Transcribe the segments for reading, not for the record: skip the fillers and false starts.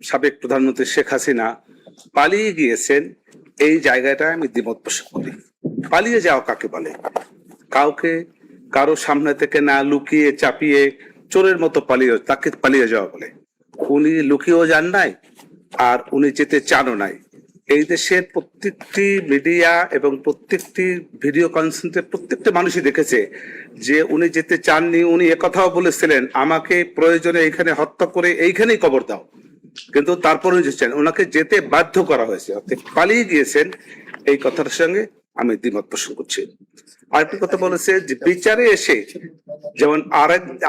সাবেক প্রধানমন্ত্রী শেখ হাসিনা পালিয়ে গিয়েছেন, এই জায়গাটায় আমি দ্বিমত পোষণ করি। পালিয়ে যাওয়া কাকে বলে? কাউকে কারো সামনে থেকে না লুকিয়ে চাপিয়ে চোরের মতো তাকে পালিয়ে যাওয়া বলে। উনি লুকিয়েও যান নাই, আর উনি যেতে চানও নাই। এই দেশের প্রত্যেকটি মিডিয়া এবং প্রত্যেকটি ভিডিও কনফারেন্সে প্রত্যেকটা মানুষই দেখেছে যে উনি যেতে চাননি। উনি একথাও বলেছিলেন, আমাকে প্রয়োজনে এইখানে হত্যা করে এইখানেই কবর দাও, কিন্তু তারপরে যেছেন, ওনাকে যেতে বাধ্য করা হয়েছে, অর্থাৎ পালিয়ে গিয়েছেন। এই কথার সঙ্গে আমি দ্বিমত পোষণ করছি। আরেকটি কথা বলেছে যে বিচারে এসে, যেমন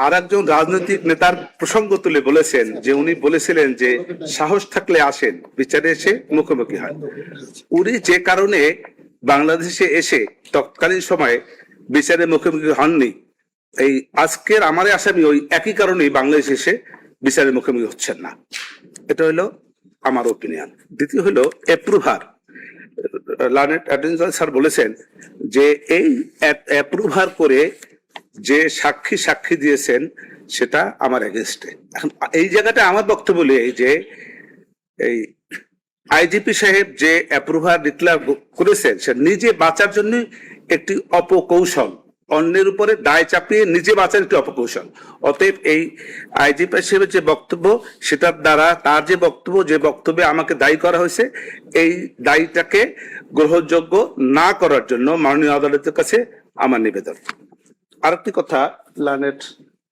আর একজন রাজনৈতিক নেতার প্রসঙ্গ তুলে বলেছেন যে উনি বলেছিলেন যে সাহস থাকলে আসেন, বিচারে এসে মুখোমুখি হয়। উনি যে কারণে বাংলাদেশে এসে তৎকালীন সময়ে বিচারে মুখোমুখি হননি, এই আজকের আমার আসামি ওই একই কারণেই বাংলাদেশে এসে বিচারের মুখোমুখি হচ্ছেন না। এটা হলো আমার ওপিনিয়ন। দ্বিতীয় হলো অ্যাপ্রুভার। লার্নেড অ্যাডভেঞ্চার স্যার বলেছেন যে এই অ্যাপ্রুভার করে যে সাক্ষী দিয়েছেন সেটা আমার এগেনস্টে। এখন এই জায়গাটা আমার বক্তব্য এই যে এই আইজিপি সাহেব যে অ্যাপ্রুভার ডিক্লেয়ার করেছেন সে নিজে বাঁচার জন্য একটি অপকৌশল, অন্যের উপরে দায় চাপিয়ে নিজে বাঁচার একটি অপকৌশল। অতএব এই আইজিপি সাহেবের যে বক্তব্য, সেটার দ্বারা তার যে বক্তব্যে আমাকে দায়ী করা হয়েছে, এই দায়ীটাকে গ্রহণযোগ্য না করার জন্য মাননীয় আদালতের কাছে আমার নিবেদন। আরেকটি কথা, লার্নেড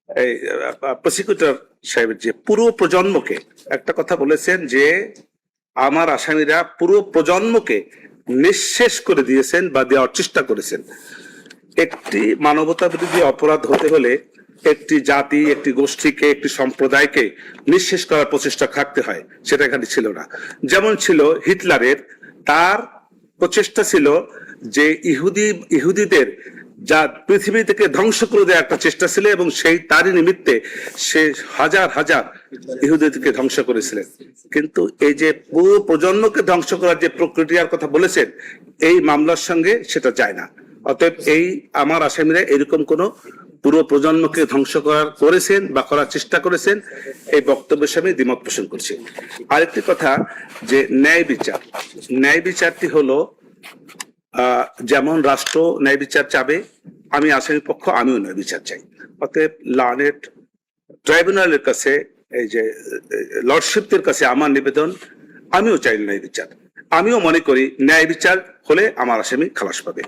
এই প্রসিকিউটর সাহেবের যে পুরো প্রজন্মকে একটা কথা বলেছেন যে আমার আসামিরা পুরো প্রজন্মকে নিঃশেষ করে দিয়েছেন বা দেওয়ার চেষ্টা করেছেন। একটি মানবতা বিরোধী অপরাধ হতে হলে একটি জাতি, একটি গোষ্ঠীকে, একটি সম্প্রদায়কে নিঃশেষ করার প্রচেষ্টা থাকতে হয়, সেটা এখানে ছিল না। যেমন ছিল হিটলারের, তার প্রচেষ্টা ছিল যে ইহুদিদের যা পৃথিবী থেকে ধ্বংস করে দেওয়ার একটা চেষ্টা ছিল, এবং সেই তারই নিমিত্তে সে হাজার হাজার ইহুদিদেরকে ধ্বংস করেছিলেন। কিন্তু এই যে পুরো প্রজন্মকে ধ্বংস করার যে প্রক্রিয়ার কথা বলেছেন, এই মামলার সঙ্গে সেটা যায় না। অতএব এই আমার আসামিরা এরকম কোন পুরো প্রজন্মকে ধ্বংস করেছেন বা করার চেষ্টা করেছেন, এই বক্তব্যের সামনে দ্বিমত পোষণ করছি। আরেকটি কথা যে ন্যায় বিচারটি হলো যেমন রাষ্ট্র ন্যায় বিচার চাবে, আমি আসামি পক্ষ, আমিও ন্যায় বিচার চাই। অতএব লার্নেড ট্রাইব্যুনালের কাছে, এই যে লর্ডশিপদের কাছে আমার নিবেদন, আমিও চাই ন্যায় বিচার। আমিও মনে করি ন্যায় বিচার হলে আমার আসামি খালাস পাবে।